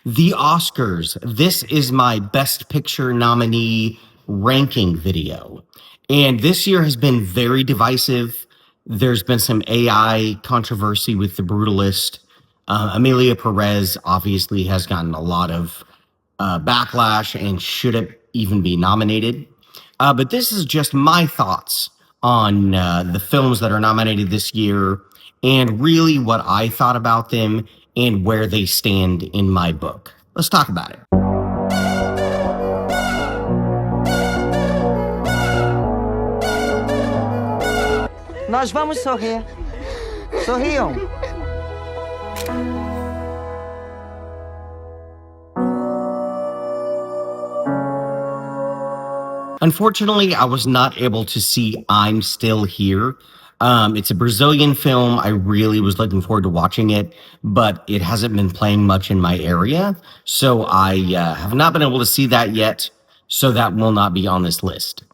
The Oscars. This is my Best Picture nominee ranking video. And this year has been very divisive. There's been some AI controversy with The Brutalist. Amelia Perez obviously has gotten a lot of backlash and shouldn't even be nominated. But this is just my thoughts on the films that are nominated this year and really what I thought about them and where they stand in my book. Let's talk about it. Nós vamos sorrir. Sorriam. Unfortunately, I was not able to see I'm Still Here. It's a Brazilian film. I really was looking forward to watching it, but it hasn't been playing much in my area. So I have not been able to see that yet. So that will not be on this list.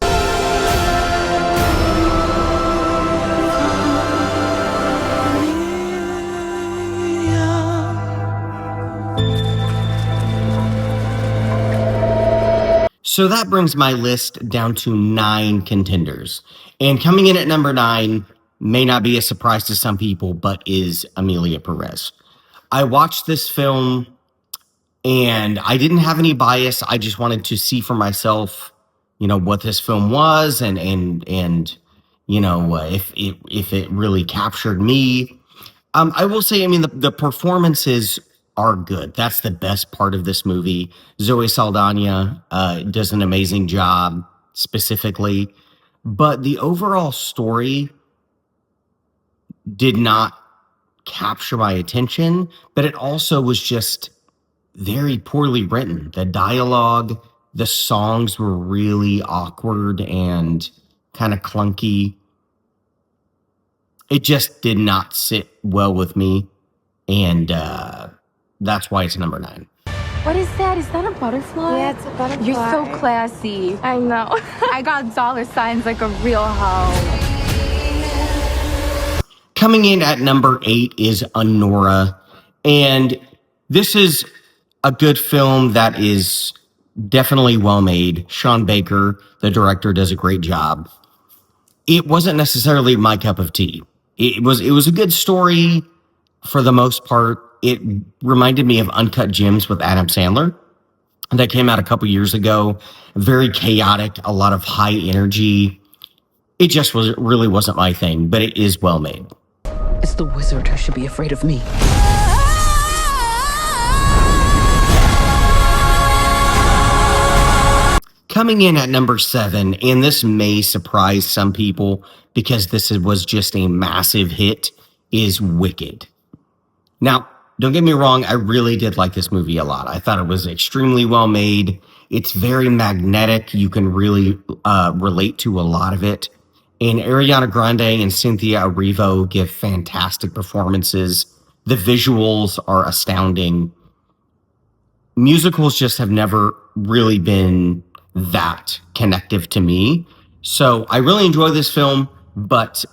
So that brings my list down to 9 contenders. And coming in at number 9 may not be a surprise to some people, but is Amelia Perez. I watched this film and I didn't have any bias. I just wanted to see for myself, what this film was and if it really captured me. I will say, the performances are good. That's the best part of this movie. Zoe Saldana does an amazing job specifically, but the overall story did not capture my attention, but it also was just very poorly written. The dialogue, the songs were really awkward and kind of clunky. It just did not sit well with me, and that's why it's number 9. What is that? Is that a butterfly? Yeah, it's a butterfly. You're so classy. I know. I got dollar signs like a real hoe. Coming in at number 8 is Honora, and this is a good film that is definitely well made. Sean Baker, the director, does a great job. It wasn't necessarily my cup of tea. It was a good story for the most part. It reminded me of Uncut Gems with Adam Sandler. That came out a couple years ago. Very chaotic, a lot of high energy. It just really wasn't my thing, but it is well made. It's the wizard who should be afraid of me. Coming in at number 7, and this may surprise some people because this was just a massive hit, is Wicked. Now, don't get me wrong, I really did like this movie a lot. I thought it was extremely well made. It's very magnetic. You can really relate to a lot of it. And Ariana Grande and Cynthia Erivo give fantastic performances. The visuals are astounding. Musicals just have never really been that connective to me. So I really enjoy this film, but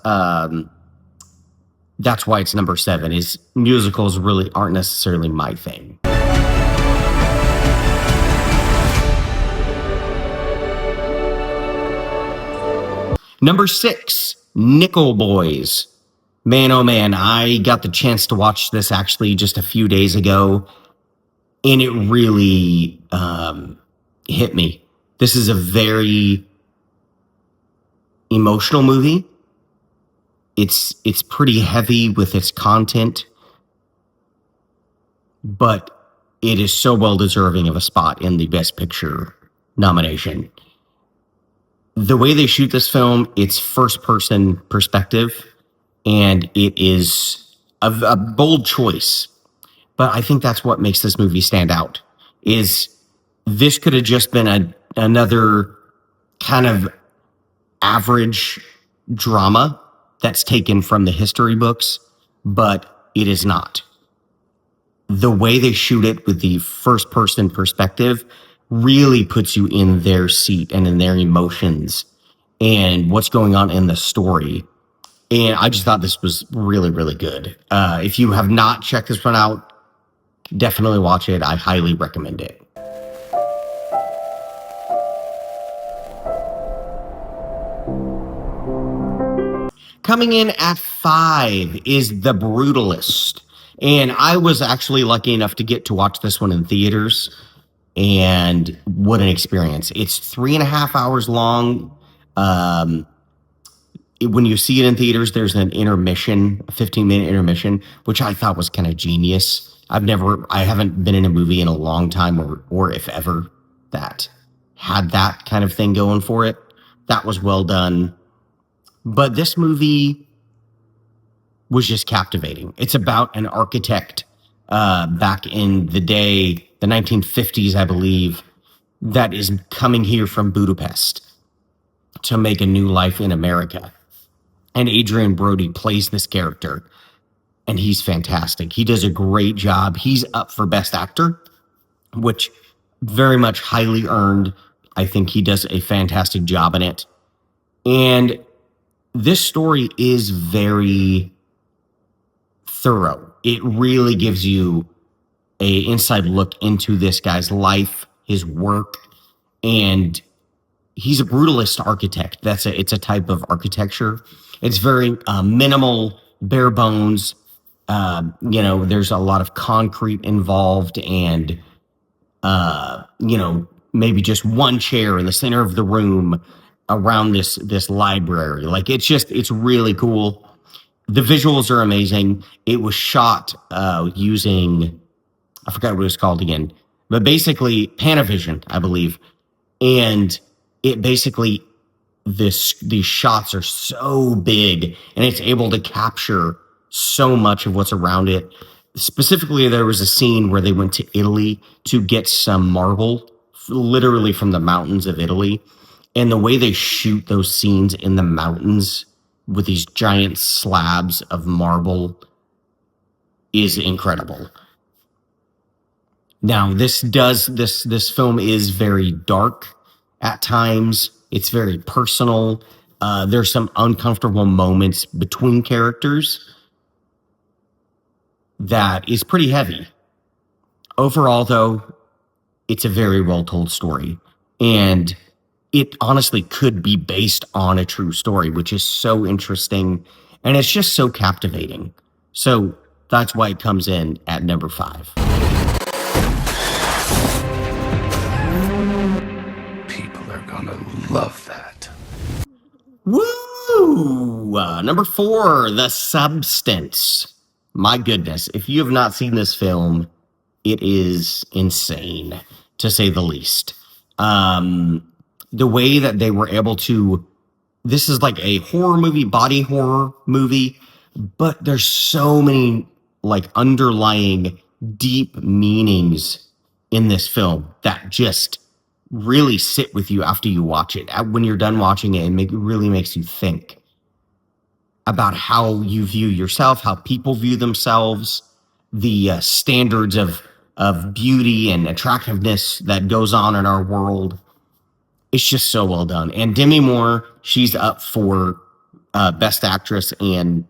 that's why it's number 7, is musicals really aren't necessarily my thing. Number 6, Nickel Boys. Man, oh man, I got the chance to watch this actually just a few days ago, and it really hit me. This is a very emotional movie. It's pretty heavy with its content, but it is so well deserving of a spot in the Best Picture nomination. The way they shoot this film, it's first-person perspective, and it is a bold choice. But I think that's what makes this movie stand out, is this could have just been another kind of average drama that's taken from the history books, but it is not. The way they shoot it with the first-person perspective really puts you in their seat and in their emotions and what's going on in the story. And I just thought this was really, really good. If you have not checked this one out, Definitely watch it. I highly recommend it. Coming in at 5 is The Brutalist. And I was actually lucky enough to get to watch this one in theaters. And what an experience. It's 3.5 hours long. When you see it in theaters, there's an intermission, a 15-minute intermission, which I thought was kind of genius. I haven't been in a movie in a long time, or if ever, that had that kind of thing going for it. That was well done. But this movie was just captivating. It's about an architect back in the day, the 1950s, I believe, that is coming here from Budapest to make a new life in America. And Adrian Brody plays this character, and he's fantastic. He does a great job. He's up for Best Actor, which very much highly earned. I think he does a fantastic job in it. And this story is very thorough. It really gives you a inside look into this guy's life, his work, and he's a brutalist architect. It's a type of architecture. It's very minimal, bare bones. There's a lot of concrete involved, and maybe just one chair in the center of the room around this library. Like it's really cool. The visuals are amazing. It was shot using, I forgot what it was called again, but basically Panavision, I believe. And it basically, these shots are so big, and it's able to capture so much of what's around it. Specifically, there was a scene where they went to Italy to get some marble, literally from the mountains of Italy. And the way they shoot those scenes in the mountains with these giant slabs of marble is incredible. Now, this film is very dark at times. It's very personal. There's some uncomfortable moments between characters that is pretty heavy. Overall, though, it's a very well told story. And it honestly could be based on a true story, which is so interesting. And it's just so captivating. So that's why it comes in at number 5. People are gonna love that. Woo! Number 4, The Substance. My goodness, if you have not seen this film, it is insane, to say the least. The way that they were able to, this is like a horror movie, body horror movie, but there's so many like underlying deep meanings in this film that just really sit with you after you watch it. When you're done watching it, it really makes you think about how you view yourself, how people view themselves, the standards of beauty and attractiveness that goes on in our world. It's just so well done. And Demi Moore, she's up for Best Actress, and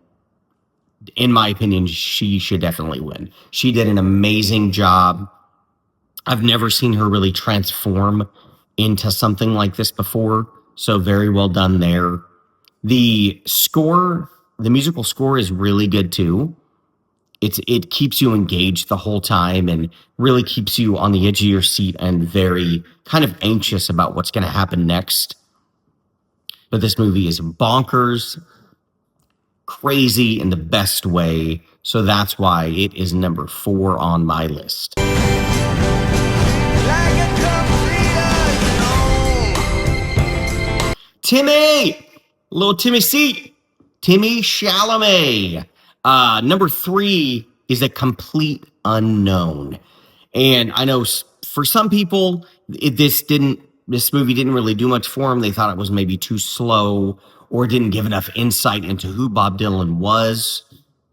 in my opinion, she should definitely win. She did an amazing job. I've never seen her really transform into something like this before, so very well done there. The score, the musical score is really good too. It keeps you engaged the whole time and really keeps you on the edge of your seat and very kind of anxious about what's going to happen next. But this movie is bonkers, crazy in the best way. So that's why it is number 4 on my list. Little Timmy C. Timmy Chalamet. Number 3 is A Complete Unknown. And I know for some people, this movie didn't really do much for them. They thought it was maybe too slow or didn't give enough insight into who Bob Dylan was.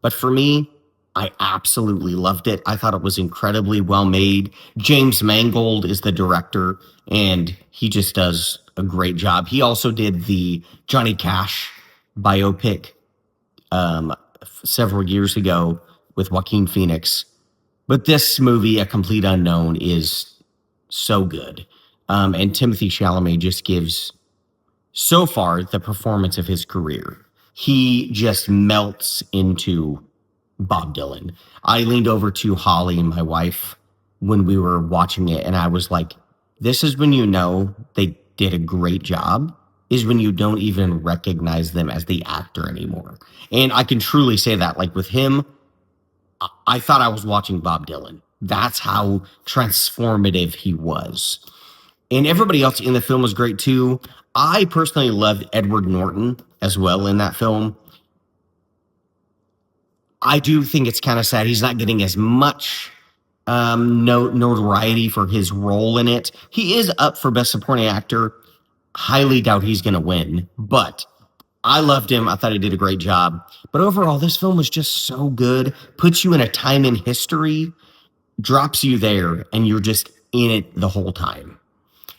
But for me, I absolutely loved it. I thought it was incredibly well made. James Mangold is the director, and he just does a great job. He also did the Johnny Cash biopic several years ago with Joaquin Phoenix. But this movie, A Complete Unknown, is so good. And Timothy Chalamet just gives, so far, the performance of his career. He just melts into Bob Dylan. I leaned over to Holly, my wife, when we were watching it, and I was like, this is when you know they did a great job, is when you don't even recognize them as the actor anymore. And I can truly say that. Like with him, I thought I was watching Bob Dylan. That's how transformative he was. And everybody else in the film was great too. I personally loved Edward Norton as well in that film. I do think it's kind of sad he's not getting as much notoriety for his role in it. He is up for Best Supporting Actor. Highly doubt he's going to win, but I loved him. I thought he did a great job. But overall, this film was just so good. Puts you in a time in history, drops you there, and you're just in it the whole time.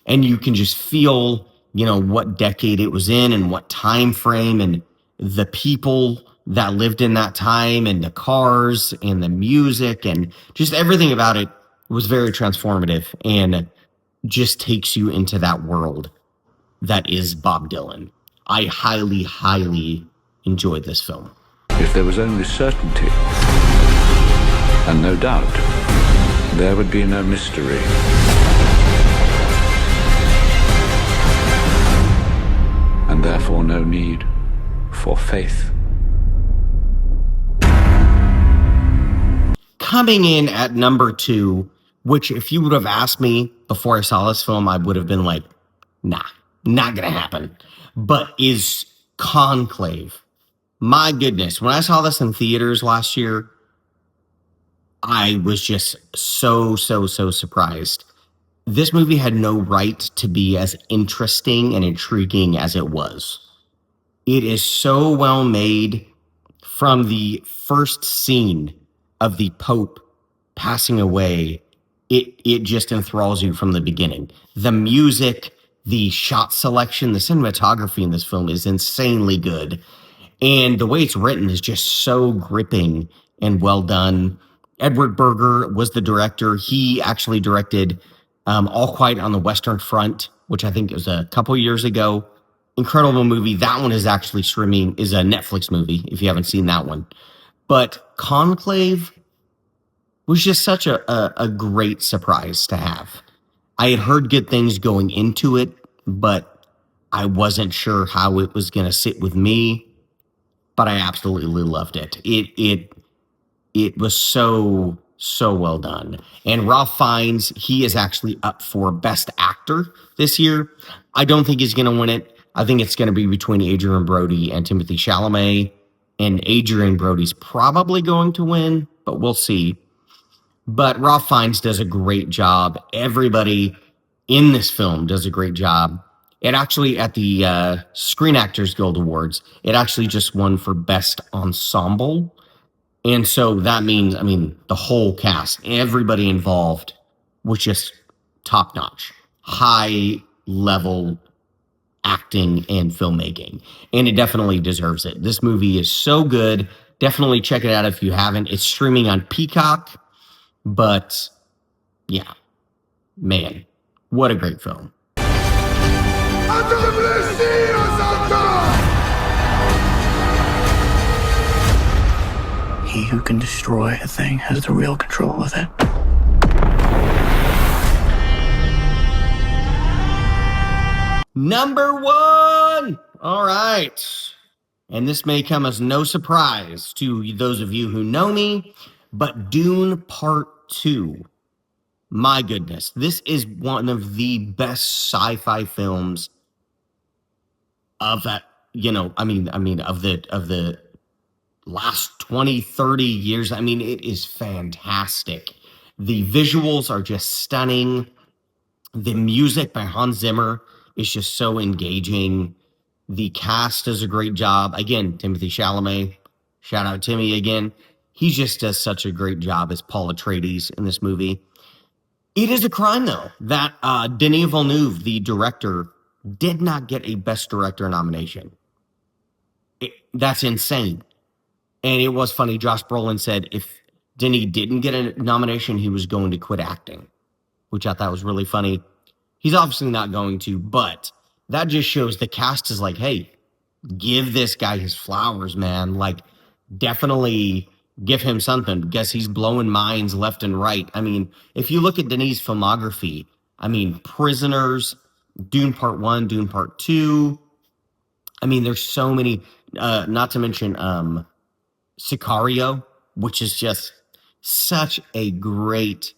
And you can just feel, what decade it was in and what time frame and the people that lived in that time and the cars and the music and just everything about it was very transformative and just takes you into that world that is Bob Dylan. I highly, highly enjoyed this film. If there was only certainty and no doubt, there would be no mystery. And therefore no need for faith. Coming in at number 2, which if you would have asked me before I saw this film, I would have been like, nah, not gonna happen. But is Conclave. My goodness, when I saw this in theaters last year, I was just so surprised. This movie had no right to be as interesting and intriguing as it was. It is so well made. From the first scene of the Pope passing away, it just enthralls you from the beginning. The music, the shot selection, the cinematography in this film is insanely good. And the way it's written is just so gripping and well done. Edward Berger was the director. He actually directed All Quiet on the Western Front, which I think was a couple years ago. Incredible movie. That one is actually streaming, is a Netflix movie, if you haven't seen that one. But Conclave was just such a great surprise to have. I had heard good things going into it, but I wasn't sure how it was going to sit with me. But I absolutely loved it. It was so well done. And Ralph Fiennes, he is actually up for Best Actor this year. I don't think he's going to win it. I think it's going to be between Adrian Brody and Timothy Chalamet. And Adrian Brody's probably going to win, but we'll see. But Ralph Fiennes does a great job. Everybody in this film does a great job. It actually, at the Screen Actors Guild Awards, it actually just won for Best Ensemble. And so that means, the whole cast, everybody involved was just top notch, high level acting and filmmaking. And it definitely deserves it. This movie is so good. Definitely check it out if you haven't. It's streaming on Peacock. But yeah, man, what a great film. He who can destroy a thing has the real control of it. Number 1. All right. And this may come as no surprise to those of you who know me, but Dune Part 2. My goodness, this is one of the best sci-fi films of that, of the last 20, 30 years. It is fantastic. The visuals are just stunning. The music by Hans Zimmer is just so engaging. The cast does a great job. Again, Timothy Chalamet. Shout out Timmy again. He just does such a great job as Paul Atreides in this movie. It is a crime, though, that Denis Villeneuve, the director, did not get a Best Director nomination. That's insane. And it was funny. Josh Brolin said if Denis didn't get a nomination, he was going to quit acting, which I thought was really funny. He's obviously not going to, but that just shows the cast is like, hey, give this guy his flowers, man. Like, definitely give him something because he's blowing minds left and right. I mean, if you look at Denis' filmography, I mean, Prisoners, Dune Part 1, Dune Part 2. I mean, there's so many, not to mention Sicario, which is just such a great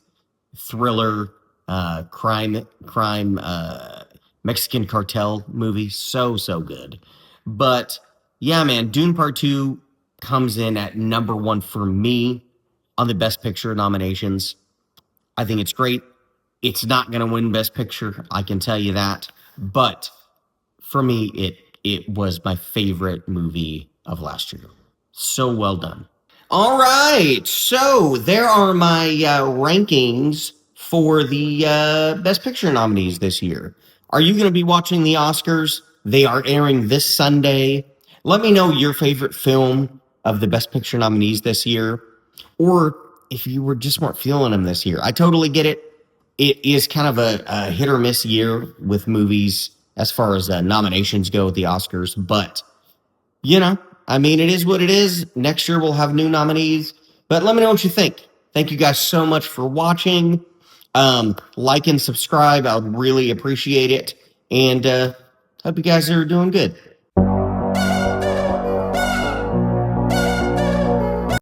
thriller, crime, Mexican cartel movie. So good. But yeah, man, Dune Part 2 comes in at number one for me on the Best Picture nominations. I think it's great. It's not going to win Best Picture, I can tell you that. But for me, it was my favorite movie of last year. So well done. All right, so there are my rankings for the Best Picture nominees this year. Are you going to be watching the Oscars? They are airing this Sunday. Let me know your favorite film of the Best Picture nominees this year, or if you weren't feeling them this year. I totally get it. It is kind of a hit or miss year with movies as far as nominations go at the Oscars, but I mean, it is what it is. Next year we'll have new nominees, but let me know what you think. Thank you guys so much for watching. Like and subscribe. I would really appreciate it. And hope you guys are doing good.